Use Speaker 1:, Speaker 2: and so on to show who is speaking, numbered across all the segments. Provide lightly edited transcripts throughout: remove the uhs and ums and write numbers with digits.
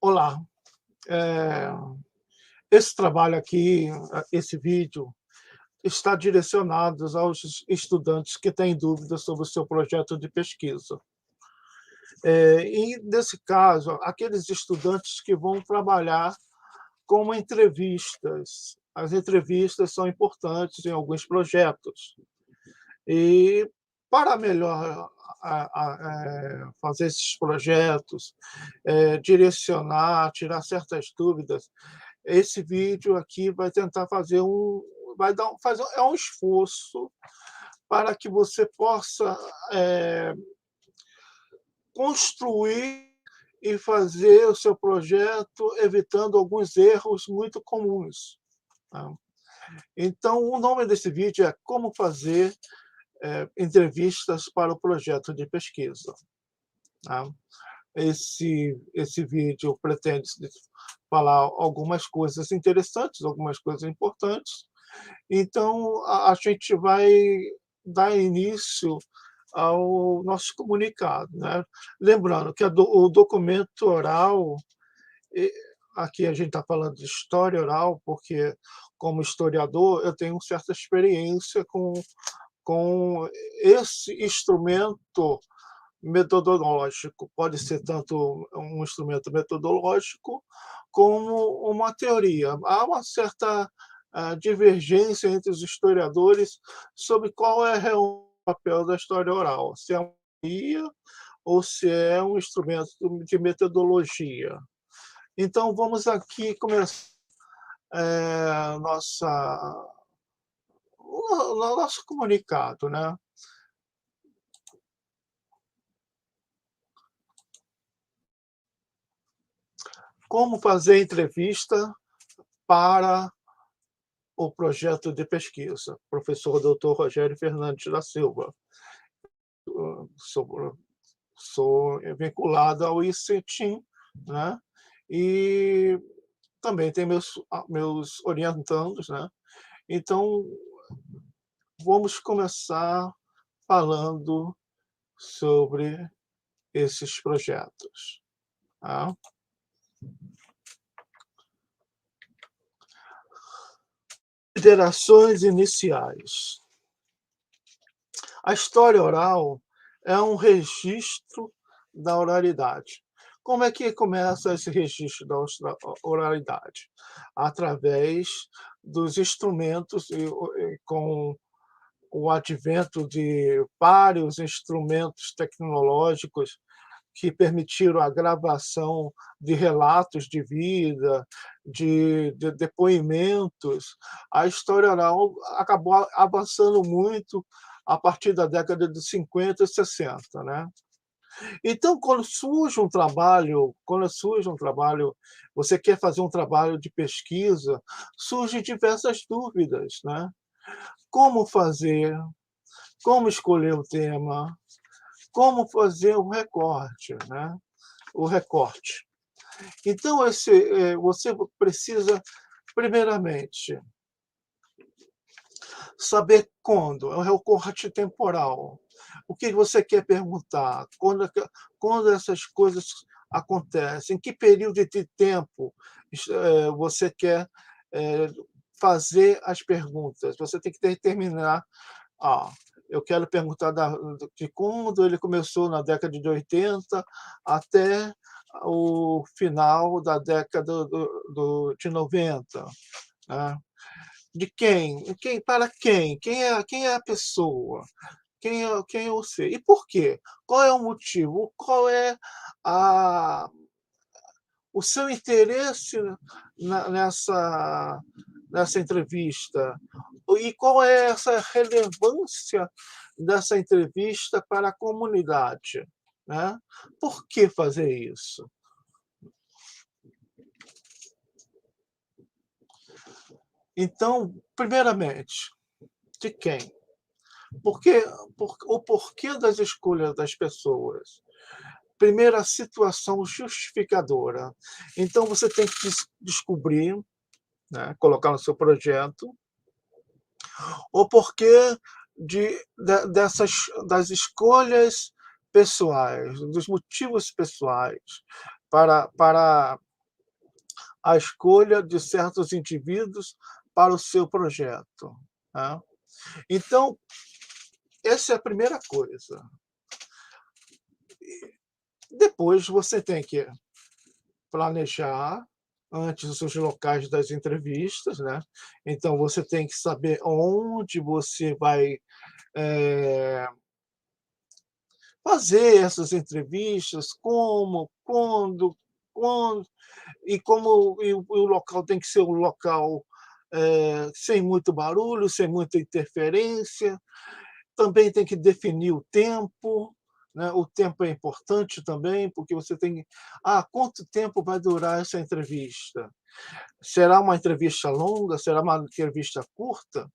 Speaker 1: Olá, eh, esse trabalho aqui, esse vídeo, está direcionado aos estudantes que têm dúvidas sobre o seu projeto de pesquisa. E, nesse caso, aqueles estudantes que vão trabalhar com entrevistas. As entrevistas são importantes em alguns projetos. E, para melhor fazer esses projetos, direcionar, tirar certas dúvidas, esse vídeo aqui vai tentar fazer vai dar fazer um esforço para que você possa, construir e fazer o seu projeto evitando alguns erros muito comuns, tá. Então o nome desse vídeo é "Como fazer, entrevistas para o projeto de pesquisa", tá. Esse vídeo pretende falar algumas coisas interessantes, algumas coisas importantes. Então a gente vai dar início ao nosso comunicado, né. Lembrando que o documento oral, e aqui a gente está falando de história oral, porque, como historiador, eu tenho certa experiência com esse instrumento metodológico. Pode ser tanto um instrumento metodológico como uma teoria. Há uma certa, divergência entre os historiadores sobre qual é o papel da história oral, se é uma teoria ou se é um instrumento de metodologia. Então vamos aqui começar, nossa o nosso comunicado, né. Como fazer entrevista para o projeto de pesquisa. Professor doutor Rogério Fernandes da Silva. Sou sou vinculado ao ICETIM, né, e também tenho meus orientandos, né. Então, vamos começar falando sobre esses projetos, tá. Considerações iniciais. A história oral é um registro da oralidade. Como é que começa esse registro da oralidade? Através dos instrumentos com o advento de vários instrumentos tecnológicos que permitiram a gravação de relatos de vida, de depoimentos. A história oral acabou avançando muito a partir da década de 50 e 60, né. Então, quando surge um trabalho, você quer fazer um trabalho de pesquisa, surgem diversas dúvidas, né. Como fazer? Como escolher o tema? Como fazer o recorte, né, o recorte. Então você precisa, primeiramente, saber quando, é o recorte temporal. O que você quer perguntar? Quando essas coisas acontecem? Em que período de tempo você quer, eh, fazer as perguntas? Você tem que determinar: "Ah, eu quero perguntar de quando ele começou na década de 80 até o final da década de 90, né. De quem? Para quem? Quem é a pessoa? Quem é você? E por quê? Qual é o motivo? Qual é a o seu interesse nessa entrevista? E qual é essa relevância dessa entrevista para a comunidade, né? Por que fazer isso? Então, primeiramente, de quem? Por que o porquê das escolhas das pessoas? Primeira situação justificadora. Então você tem que descobrir, né, colocar no seu projeto, o porquê dessas das escolhas pessoais, dos motivos pessoais para a escolha de certos indivíduos para o seu projeto, tá. Então, essa é a primeira coisa. Depois você tem que planejar antes os seus locais das entrevistas, né. Então você tem que saber onde você vai, eh, fazer essas entrevistas, como, quando, e o local tem que ser um local, sem muito barulho, sem muita interferência. Também tem que definir o tempo, né, o tempo é importante também, porque você tem quanto tempo vai durar essa entrevista? Será uma entrevista longa? Será uma entrevista curta?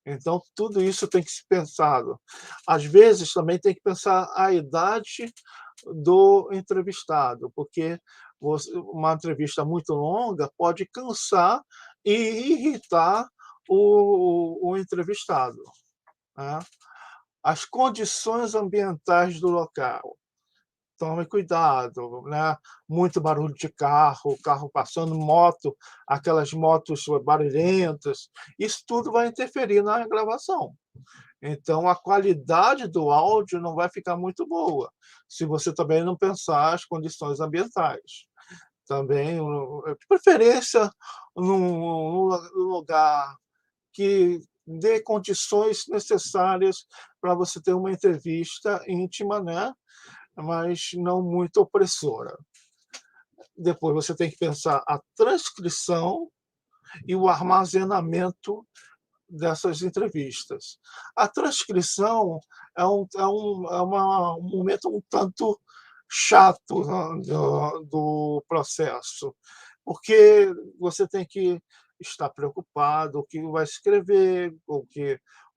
Speaker 1: Então tudo isso tem que ser pensado. Às vezes também tem que pensar a idade do entrevistado, porque uma entrevista muito longa pode cansar e irritar o entrevistado, né. As condições ambientais do local. Tome cuidado, né, muito barulho de carro passando, moto, aquelas motos barulhentas, isso tudo vai interferir na gravação. Então a qualidade do áudio não vai ficar muito boa, se você também não pensar as condições ambientais. Também, de preferência num lugar que dê condições necessárias para você ter uma entrevista íntima, né, mas não muito opressora. Depois você tem que pensar a transcrição e o armazenamento dessas entrevistas. A transcrição é um momento um tanto chato, né, do processo, porque você tem que estar preocupado o que vai escrever, o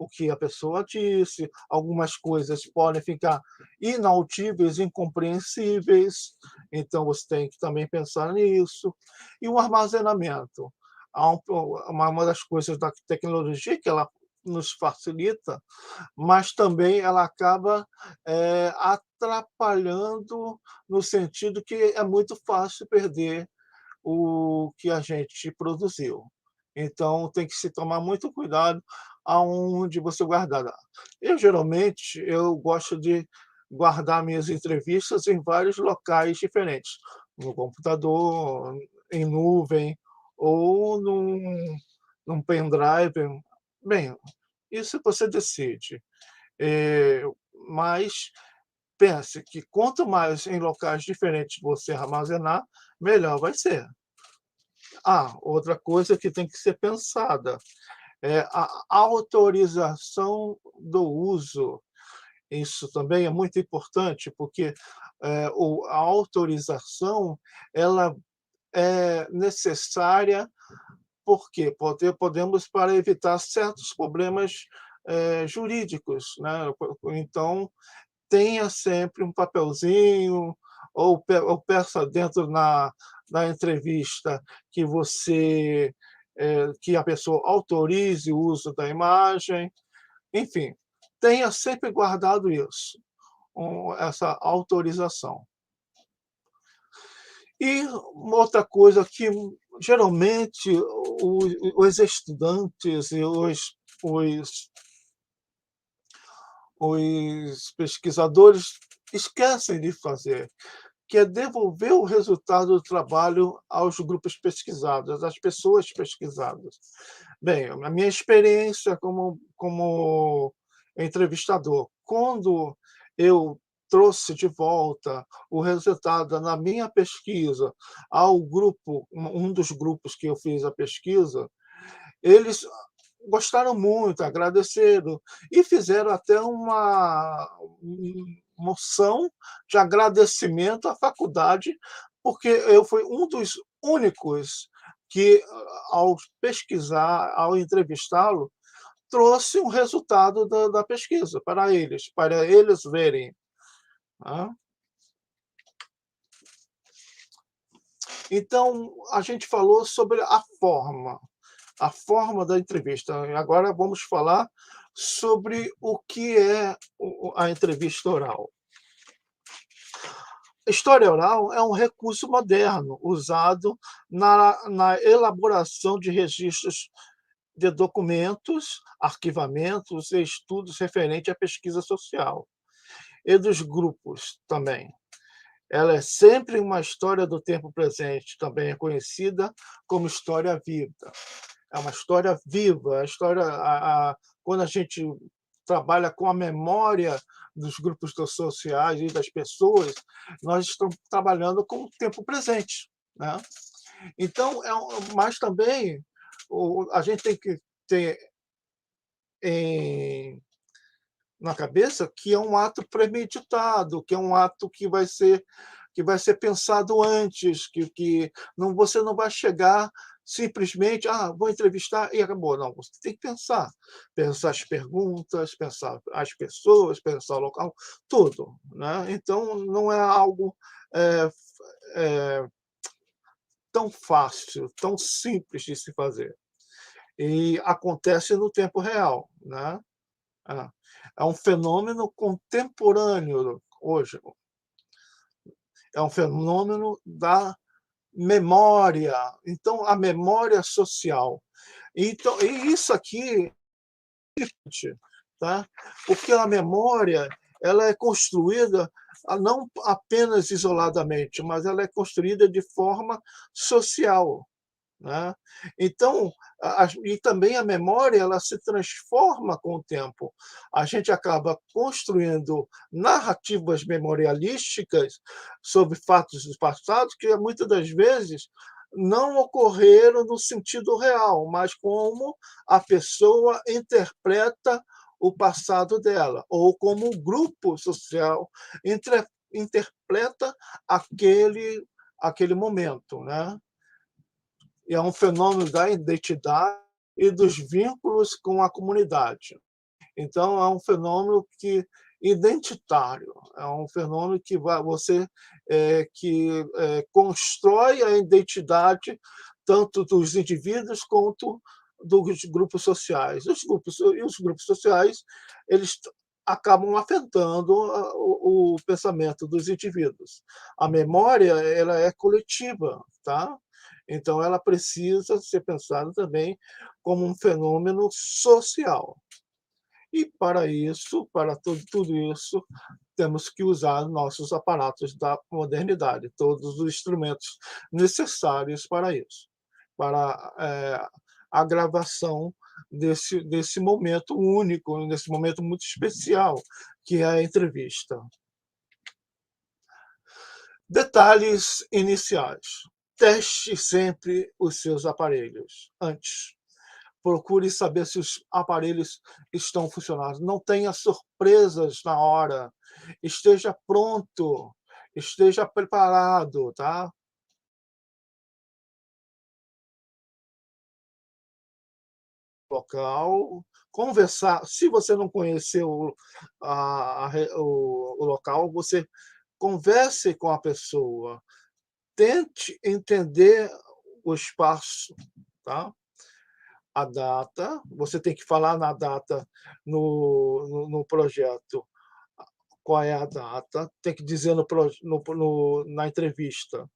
Speaker 1: que a pessoa disse, algumas coisas podem ficar inaudíveis, incompreensíveis, então você tem que também pensar nisso. E o armazenamento, uma das coisas da tecnologia que ela nos facilita, mas também ela acaba, atrapalhando no sentido que é muito fácil perder o que a gente produziu. Então tem que se tomar muito cuidado aonde você guardar. Eu gosto de guardar minhas entrevistas em vários locais diferentes, no computador, em nuvem ou num pendrive. Bem, isso você decide. Mas pense que quanto mais em locais diferentes você armazenar, melhor vai ser. Outra coisa que tem que ser pensada é a autorização do uso. Isso também é muito importante, porque, a autorização, ela é necessária, porque podemos para evitar certos problemas, jurídicos, né. Então, tenha sempre um papelzinho, ou peça dentro na entrevista que a pessoa autorize o uso da imagem, enfim, tenha sempre guardado isso, essa autorização. E uma outra coisa que geralmente os estudantes e os pesquisadores esquecem de fazer, que é devolver o resultado do trabalho aos grupos pesquisados, às pessoas pesquisadas. Bem, a minha experiência como entrevistador, quando eu trouxe de volta o resultado na minha pesquisa ao grupo, um dos grupos que eu fiz a pesquisa, eles gostaram muito, agradeceram e fizeram até uma moção de agradecimento à faculdade, porque eu fui um dos únicos que, ao pesquisar, ao entrevistá-lo, trouxe um resultado da pesquisa para eles verem, né. Então, a gente falou sobre a forma da entrevista. Agora vamos falar sobre o que é a entrevista oral. História oral é um recurso moderno usado na elaboração de registros de documentos, arquivamentos e estudos referentes à pesquisa social e dos grupos também. Ela é sempre uma história do tempo presente, também é conhecida como história viva. É uma história viva, a história quando a gente trabalha com a memória dos grupos sociais e das pessoas, nós estamos trabalhando com o tempo presente, né. Então mas também a gente tem que ter em na cabeça que é um ato premeditado, que é um ato que vai ser pensado antes, que não você não vai chegar simplesmente: "Ah, vou entrevistar e acabou". Não, você tem que pensar. Pensar as perguntas, pensar as pessoas, pensar o local, tudo, né. Então não é algo, eh, eh, tão fácil, tão simples de se fazer. E acontece no tempo real, né. É. É um fenômeno contemporâneo hoje, é um fenômeno da memória, então a memória social. Então e isso aqui, tá, porque a memória, ela é construída, não apenas isoladamente, mas ela é construída de forma social. Né. Então, e também a memória ela se transforma com o tempo. A gente acaba construindo narrativas memorialísticas sobre fatos do passado que muitas das vezes não ocorreram no sentido real, mas como a pessoa interpreta o passado dela, ou como o grupo social interpreta aquele momento, né. E é um fenômeno da identidade e dos vínculos com a comunidade. Então é um fenômeno identitário, é um fenômeno que você, constrói a identidade tanto dos indivíduos quanto dos grupos sociais. Os grupos sociais, eles acabam afetando o pensamento dos indivíduos. A memória, ela é coletiva, tá? Então ela precisa ser pensada também como um fenômeno social. E para isso, para tudo isso, temos que usar nossos aparatos da modernidade, todos os instrumentos necessários para isso, para, a gravação desse momento único, desse momento muito especial, que é a entrevista. Detalhes iniciais: teste sempre os seus aparelhos antes. Procure saber se os aparelhos estão funcionando. Não tenha surpresas na hora. Esteja pronto, esteja preparado, tá? Local, conversar. Se você não conheceu o local, você converse com a pessoa. Tente entender o espaço, tá? A data, você tem que falar na data no projeto qual é a data, tem que dizer na entrevista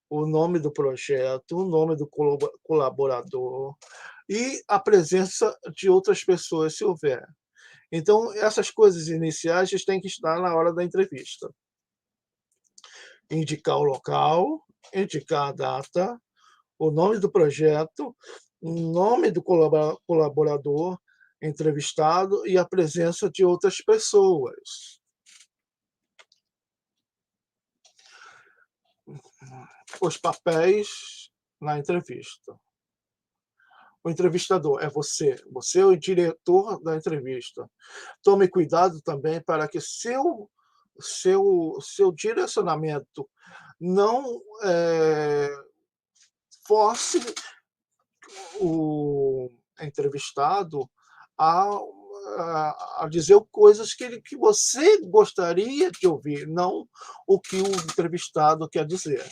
Speaker 1: o nome do projeto, o nome do colaborador e a presença de outras pessoas, se houver. Então, essas coisas iniciais têm que estar na hora da entrevista. Indicar o local, indicar a data, o nome do projeto, o nome do colaborador entrevistado e a presença de outras pessoas. Os papéis na entrevista. O entrevistador é você é o diretor da entrevista. Tome cuidado também para que seu direcionamento não, force o entrevistado a a dizer coisas que você gostaria de ouvir, não o que o entrevistado quer dizer.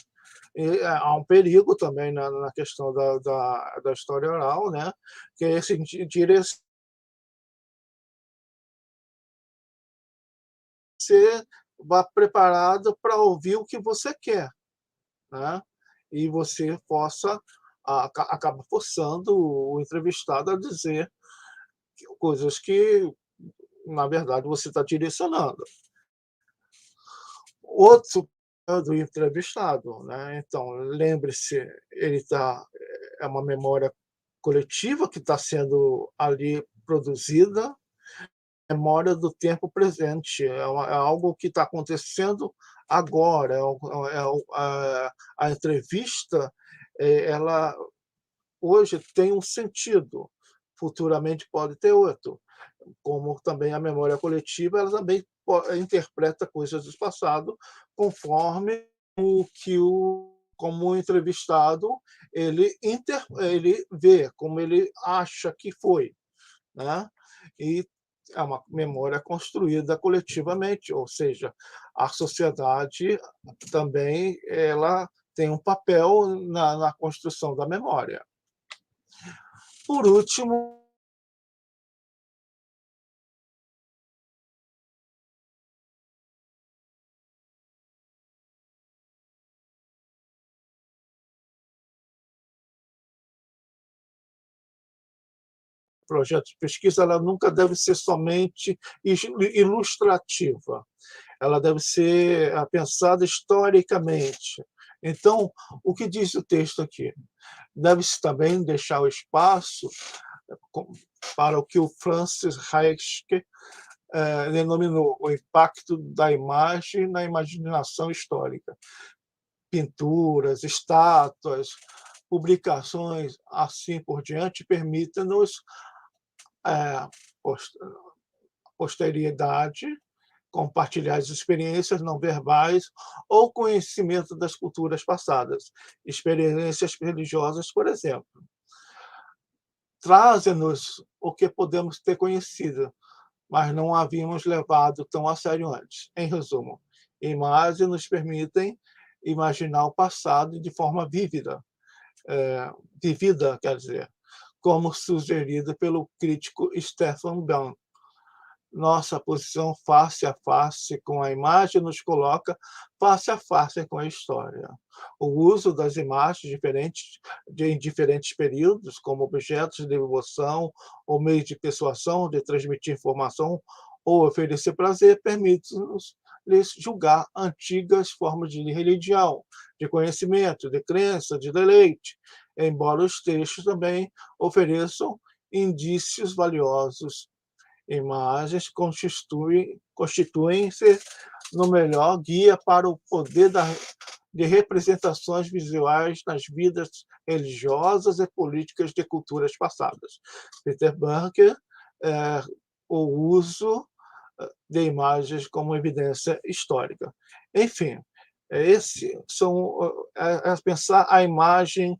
Speaker 1: E há um perigo também na questão da história oral, né, que é esse vá preparado para ouvir o que você quer, né, e você possa acaba forçando o entrevistado a dizer coisas que, na verdade, você está direcionando. Outro é do entrevistado, né, então lembre-se, é uma memória coletiva que está sendo ali produzida, memória do tempo presente, é algo que está acontecendo agora, a entrevista, ela hoje tem um sentido, futuramente pode ter outro, como também a memória coletiva, ela também interpreta coisas do passado conforme o que como o entrevistado ele vê, como ele acha que foi, né? E é uma memória construída coletivamente, ou seja, a sociedade também ela tem um papel na construção da memória. Por último, projeto de pesquisa ela nunca deve ser somente ilustrativa, ela deve ser pensada historicamente. Então, o que diz o texto aqui? Deve-se também deixar o espaço para o que o Francis Reichke denominou o impacto da imagem na imaginação histórica. Pinturas, estátuas, publicações, assim por diante, permitem-nos a posteridade compartilhar as experiências não verbais ou conhecimento das culturas passadas, experiências religiosas, por exemplo. Trazem-nos o que podemos ter conhecido, mas não havíamos levado tão a sério antes. Em resumo, imagens nos permitem imaginar o passado de forma vivida, quer dizer, como sugerido pelo crítico Stefan Bann. Nossa posição face a face com a imagem nos coloca face a face com a história. O uso das imagens em diferentes períodos, como objetos de devoção ou meios de persuasão, de transmitir informação ou oferecer prazer, permite-nos julgar antigas formas de religião, de conhecimento, de crença, de deleite, embora os textos também ofereçam indícios valiosos. Imagens constituem-se no melhor guia para o poder de representações visuais nas vidas religiosas e políticas de culturas passadas. Peter Bunker, o uso de imagens como evidência histórica. Enfim, pensar a imagem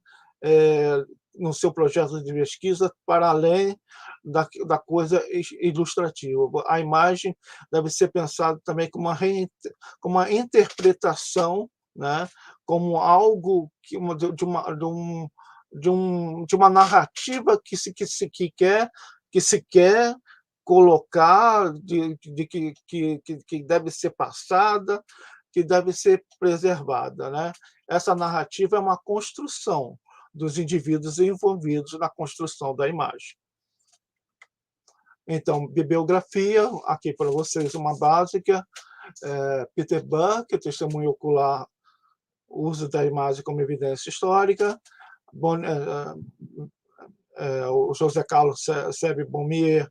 Speaker 1: no seu projeto de pesquisa para além da coisa ilustrativa. A imagem deve ser pensada também como uma interpretação, né, como algo de uma narrativa que se quer colocar, que deve ser passada, que deve ser preservada, né? Essa narrativa é uma construção dos indivíduos envolvidos na construção da imagem. Então, bibliografia, aqui para vocês uma básica, Peter Bunker, Testemunho Ocular, uso da imagem como evidência histórica, o José Carlos Sebe Bomier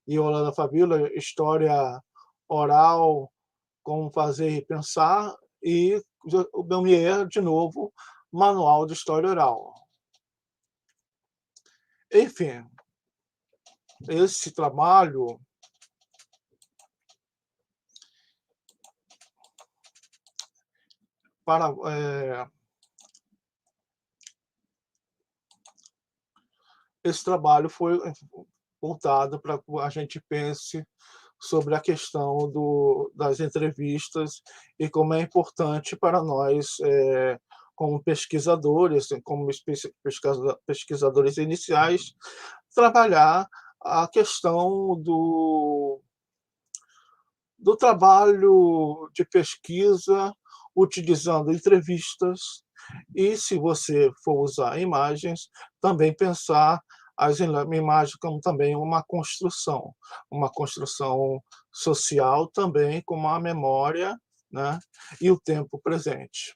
Speaker 1: e Yolanda Fabíola, História Oral, Como Fazer e Pensar, e o Bomier, de novo, Manual de História Oral. Enfim, esse trabalho esse trabalho foi voltado para que a gente pense sobre a questão das entrevistas e como é importante para nós, como pesquisadores, como pesquisadores iniciais,
Speaker 2: trabalhar a questão do, das entrevistas e como é importante para nós, como pesquisadores iniciais, trabalhar a questão
Speaker 1: trabalhar a questão da, da coisa ilustrativa. A imagem deve ser pensada também como uma interpretação, do trabalho de pesquisa, utilizando entrevistas, e se você for usar imagens, também pensar as imagens como também uma construção social também com uma memória, né, e o tempo presente.